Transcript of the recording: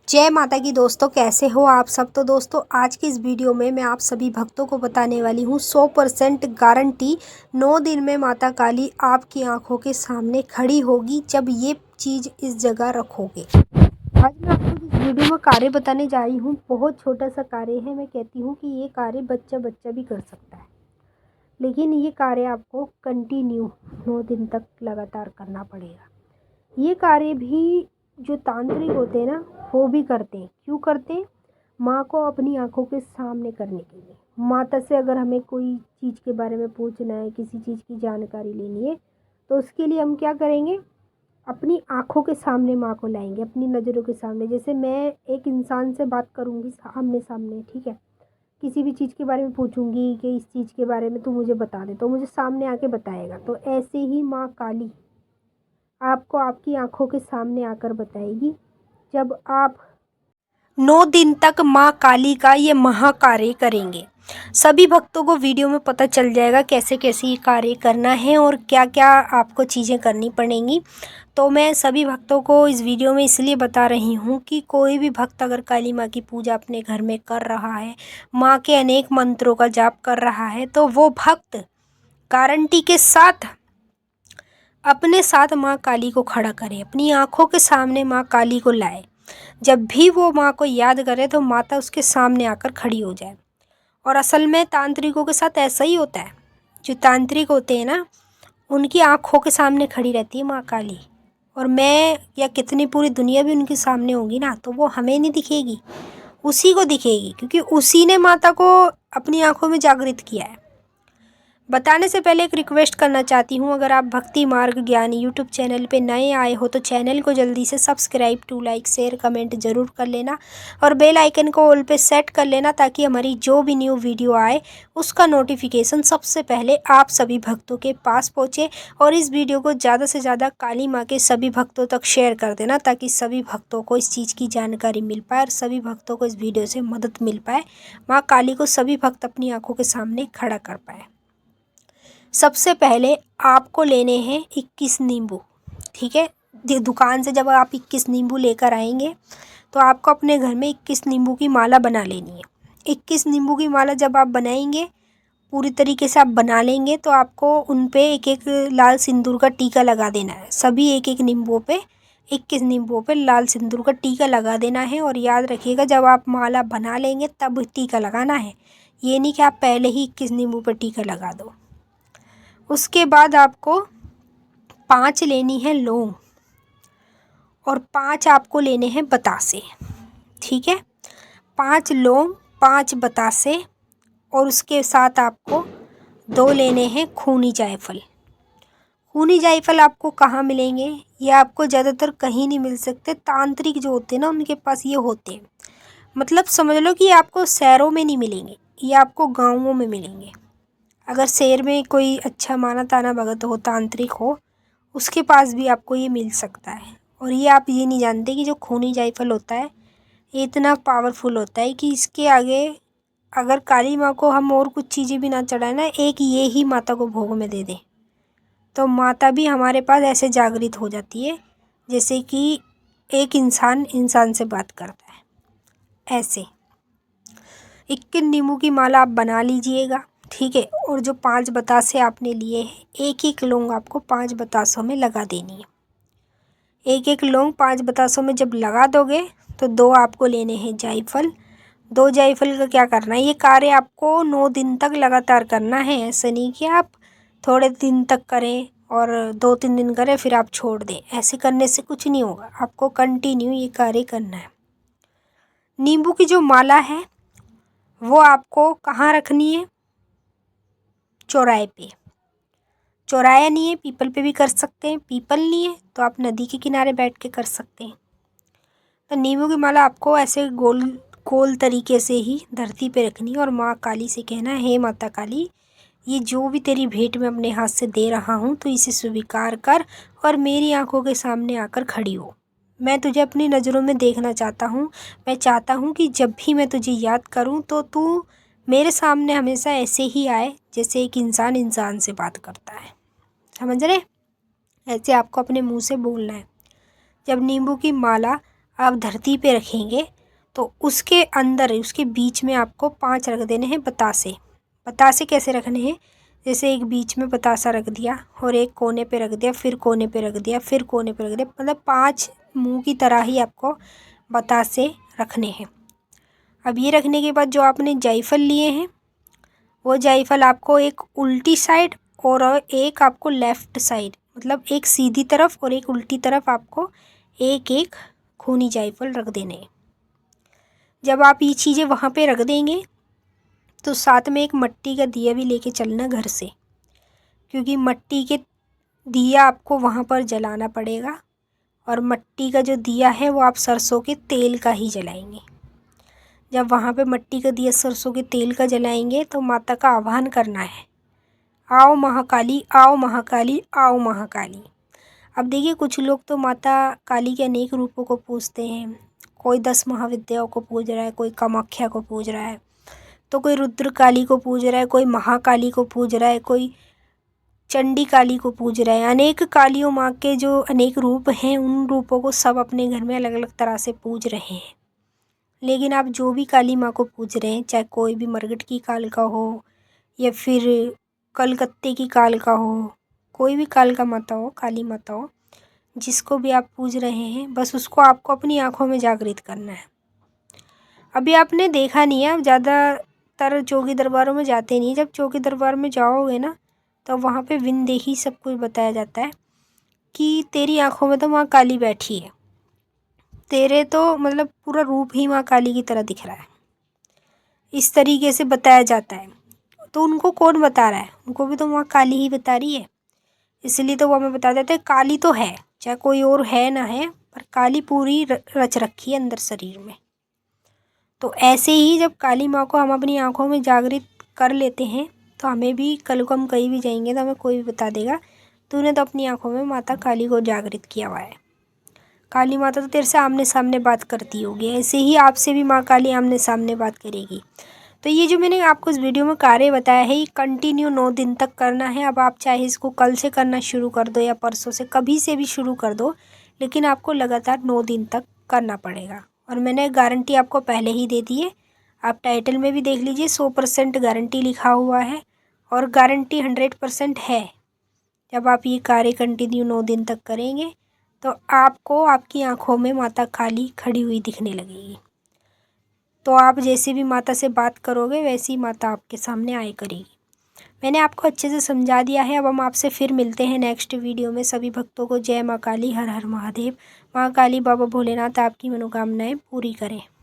जय माता की दोस्तों, कैसे हो आप सब। तो दोस्तों आज की इस वीडियो में मैं आप सभी भक्तों को बताने वाली हूँ 100% गारंटी 9 दिन में माता काली आपकी आंखों के सामने खड़ी होगी जब ये चीज़ इस जगह रखोगे। आज मैं आपको इस वीडियो में कार्य बताने जा रही हूँ। बहुत छोटा सा कार्य है। मैं कहती हूँ कि ये कार्य बच्चा भी कर सकता है, लेकिन ये कार्य आपको कंटिन्यू 9 दिन तक लगातार करना पड़ेगा। ये कार्य भी जो तांत्रिक होते हैं ना, वो भी करते हैं। क्यों करते हैं? माँ को अपनी आंखों के सामने करने के लिए। माता से अगर हमें कोई चीज़ के बारे में पूछना है, किसी चीज़ की जानकारी लेनी है, तो उसके लिए हम क्या करेंगे? अपनी आंखों के सामने माँ को लाएंगे, अपनी नज़रों के सामने। जैसे मैं एक इंसान से बात करूँगी आमने सामने, ठीक है, किसी भी चीज़ के बारे में पूछूंगी कि इस चीज़ के बारे में तू मुझे बता दे, तो मुझे सामने आके बताएगा। तो ऐसे ही माँ काली आपको आपकी आंखों के सामने आकर बताएगी जब आप 9 दिन तक माँ काली का ये महाकार्य करेंगे। सभी भक्तों को वीडियो में पता चल जाएगा कैसे कैसे ये कार्य करना है और क्या क्या आपको चीज़ें करनी पड़ेंगी। तो मैं सभी भक्तों को इस वीडियो में इसलिए बता रही हूँ कि कोई भी भक्त अगर काली माँ की पूजा अपने घर में कर रहा है, माँ के अनेक मंत्रों का जाप कर रहा है, तो वो भक्त गारंटी के साथ अपने साथ माँ काली को खड़ा करे, अपनी आंखों के सामने माँ काली को लाए। जब भी वो माँ को याद करे तो माता उसके सामने आकर खड़ी हो जाए। और असल में तांत्रिकों के साथ ऐसा ही होता है। जो तांत्रिक होते हैं ना, उनकी आंखों के सामने खड़ी रहती है माँ काली। और मैं या कितनी पूरी दुनिया भी उनके सामने होगी ना, तो वो हमें नहीं दिखेगी, उसी को दिखेगी, क्योंकि उसी ने माता को अपनी आंखों में जागृत किया है। बताने से पहले एक रिक्वेस्ट करना चाहती हूँ, अगर आप भक्ति मार्ग ज्ञान यूट्यूब चैनल पे नए आए हो तो चैनल को जल्दी से subscribe to like share comment ज़रूर कर लेना और बेल आइकन को ऑल पे सेट कर लेना, ताकि हमारी जो भी न्यू वीडियो आए उसका नोटिफिकेशन सबसे पहले आप सभी भक्तों के पास पहुँचे। और इस वीडियो को ज़्यादा से ज़्यादा काली माँ के सभी भक्तों तक शेयर कर देना, ताकि सभी भक्तों को इस चीज़ की जानकारी मिल पाए और सभी भक्तों को इस वीडियो से मदद मिल पाए, माँ काली को सभी भक्त अपनी आंखों के सामने खड़ा कर पाए। सबसे पहले आपको लेने हैं 21 नींबू, ठीक है। दुकान से जब आप 21 नींबू लेकर आएंगे तो आपको अपने घर में 21 नींबू की माला बना लेनी है। 21 नींबू की माला जब आप बनाएंगे, पूरी तरीके से आप बना लेंगे, तो आपको उन पे एक एक लाल सिंदूर का टीका लगा देना है। सभी एक एक नींबुओं पे 21 नींबुओं पे लाल सिंदूर का टीका लगा देना है। और याद रखिएगा, जब आप माला बना लेंगे तब टीका लगाना है, ये नहीं कि आप पहले ही 21 नींबू पर टीका लगा दो। उसके बाद आपको 5 लेनी है लौंग और 5 आपको लेने हैं बतासे, ठीक है। 5 लौंग, 5 बतासे, और उसके साथ आपको 2 लेने हैं खूनी जायफल। खूनी जायफल आपको कहाँ मिलेंगे? ये आपको ज़्यादातर कहीं नहीं मिल सकते। तांत्रिक जो होते हैं ना, उनके पास ये होते हैं। मतलब समझ लो कि आपको शहरों में नहीं मिलेंगे, ये आपको गाँवों में मिलेंगे। अगर शहर में कोई अच्छा माना ताना भगत हो, तांत्रिक हो, उसके पास भी आपको ये मिल सकता है। और ये आप ये नहीं जानते कि जो खूनी जायफल होता है ये इतना पावरफुल होता है कि इसके आगे अगर काली माँ को हम और कुछ चीज़ें भी ना चढ़ाए ना, एक ये ही माता को भोग में दे दें, तो माता भी हमारे पास ऐसे जागृत हो जाती है जैसे कि एक इंसान इंसान से बात करता है। ऐसे 21 नींबू की माला आप बना लीजिएगा, ठीक है। और जो 5 बतासे आपने लिए हैं, एक एक लौंग आपको 5 बतासों में लगा देनी है। एक एक लौंग 5 बतासों में जब लगा दोगे तो 2 आपको लेने हैं जायफल। 2 जायफल का क्या करना है? ये कार्य आपको 9 दिन तक लगातार करना है। ऐसा नहीं कि आप थोड़े दिन तक करें और 2-3 दिन करें फिर आप छोड़ दें। ऐसे करने से कुछ नहीं होगा, आपको कंटिन्यू ये कार्य करना है। नींबू की जो माला है वो आपको कहाँ रखनी है? चौराहे पे। चौराया नहीं है, पीपल पे भी कर सकते हैं। पीपल नहीं है तो आप नदी के किनारे बैठ के कर सकते हैं। तो नींबू की माला आपको ऐसे गोल गोल तरीके से ही धरती पे रखनी है और माँ काली से कहना है, हे माता काली, ये जो भी तेरी भेंट मैं अपने हाथ से दे रहा हूँ तो इसे स्वीकार कर और मेरी आंखों के सामने आकर खड़ी हो। मैं तुझे अपनी नज़रों में देखना चाहता हूँ। मैं चाहता हूँ कि जब भी मैं तुझे याद करूँ तो तू मेरे सामने हमेशा ऐसे ही आए जैसे एक इंसान इंसान से बात करता है। समझ रहे? ऐसे आपको अपने मुंह से बोलना है। जब नींबू की माला आप धरती पे रखेंगे तो उसके अंदर उसके बीच में आपको 5 रख देने हैं बतासे। बतासे कैसे रखने हैं, जैसे एक बीच में बतासा रख दिया और एक कोने पे रख दिया, फिर कोने पे रख दिया, फिर कोने पे रख दिया, मतलब 5 मुंह की तरह ही आपको बतासे रखने हैं। अब ये रखने के बाद जो आपने जायफल लिए हैं वो जायफल आपको एक उल्टी साइड और एक आपको लेफ़्ट साइड, मतलब एक सीधी तरफ और एक उल्टी तरफ आपको एक एक खूनी जायफल रख देने हैं। जब आप ये चीज़ें वहाँ पे रख देंगे तो साथ में एक मिट्टी का दिया भी लेके चलना घर से, क्योंकि मिट्टी के दिया आपको वहाँ पर जलाना पड़ेगा और मिट्टी का जो दिया है वो आप सरसों के तेल का ही जलाएंगे। जब वहाँ पे मिट्टी का दिया सरसों के तेल का जलाएंगे तो माता का आह्वान करना है, आओ महाकाली, आओ महाकाली, आओ महाकाली। अब देखिए कुछ लोग तो माता काली के अनेक रूपों को पूजते हैं, कोई 10 महाविद्याओं को पूज रहा है, कोई कामाख्या को पूज रहा है, तो कोई रुद्र काली को पूज रहा है, कोई महाकाली को पूज रहा है, कोई चंडी काली को पूज रहा है। अनेक कालियों माँ के जो अनेक रूप हैं उन रूपों को सब अपने घर में अलग अलग तरह से पूज रहे हैं। लेकिन आप जो भी काली माँ को पूज रहे हैं, चाहे कोई भी मरगट की कालिका हो या फिर कलकत्ते की कालिका हो, कोई भी कालिका माता हो, काली माता हो, जिसको भी आप पूज रहे हैं बस उसको आपको अपनी आँखों में जागृत करना है। अभी आपने देखा नहीं है, आप ज़्यादातर चौकी दरबारों में जाते नहीं, जब चौकी दरबार में जाओगे ना तो वहाँ पे बिन देखी सब कुछ बताया जाता है कि तेरी आँखों में तो माँ काली बैठी है, तेरे तो मतलब पूरा रूप ही माँ काली की तरह दिख रहा है, इस तरीके से बताया जाता है। तो उनको कौन बता रहा है, उनको भी तो माँ काली ही बता रही है, इसलिए तो वो हमें बता देते हैं काली तो है, चाहे कोई और है ना है, पर काली पूरी रच रखी है अंदर शरीर में। तो ऐसे ही जब काली माँ को हम अपनी आँखों में जागृत कर लेते हैं तो हमें भी कल को हम कहीं भी जाएंगे तो हमें कोई भी बता देगा तूने तो अपनी आँखों में माता काली को जागृत किया हुआ है, काली माता तो तेरे से आमने सामने बात करती होगी, ऐसे ही आपसे भी माँ काली आमने सामने बात करेगी। तो ये जो मैंने आपको इस वीडियो में कार्य बताया है ये कंटिन्यू 9 दिन तक करना है। अब आप चाहे इसको कल से करना शुरू कर दो या परसों से, कभी से भी शुरू कर दो, लेकिन आपको लगातार 9 दिन तक करना पड़ेगा। और मैंने गारंटी आपको पहले ही दे दी है, आप टाइटल में भी देख लीजिए 100% गारंटी लिखा हुआ है और गारंटी 100% है। जब आप ये कार्य कंटिन्यू 9 दिन तक करेंगे तो आपको आपकी आँखों में माता काली खड़ी हुई दिखने लगेगी। तो आप जैसे भी माता से बात करोगे वैसी माता आपके सामने आए करेगी। मैंने आपको अच्छे से समझा दिया है। अब हम आपसे फिर मिलते हैं नेक्स्ट वीडियो में। सभी भक्तों को जय माँ काली, हर हर महादेव। माँ काली बाबा भोलेनाथ आपकी मनोकामनाएं पूरी करें।